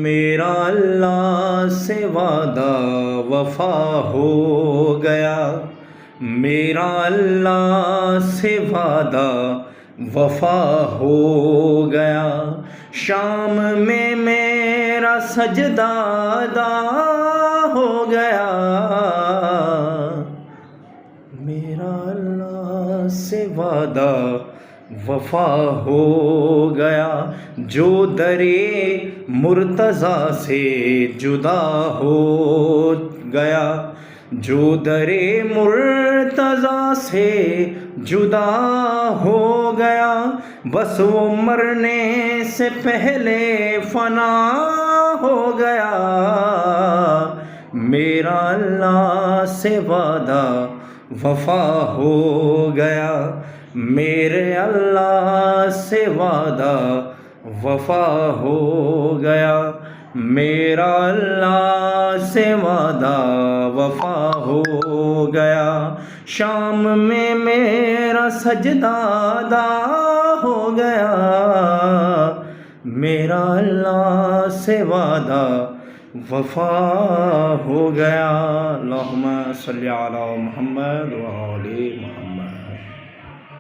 میرا اللہ سے وعدہ وفا ہو گیا، میرا اللہ سے وعدہ وفا ہو گیا، شام میں میرا سجدہ ادا ہو گیا، میرا اللہ سے وعدہ وفا ہو گیا، جو درے مرتضیٰ سے جدا ہو گیا، جو درے مرتضیٰ سے جدا ہو گیا، بس وہ مرنے سے پہلے فنا ہو گیا، میرا اللہ سے وعدہ وفا ہو گیا، میرے اللہ سے وعدہ وفا ہو گیا، میرا اللہ سے وعدہ وفا ہو گیا، شام میں میرا سجدہ ادا ہو گیا، میرا اللہ سے وعدہ وفا ہو گیا۔ اللہم صلی علی محمد و آل محمد۔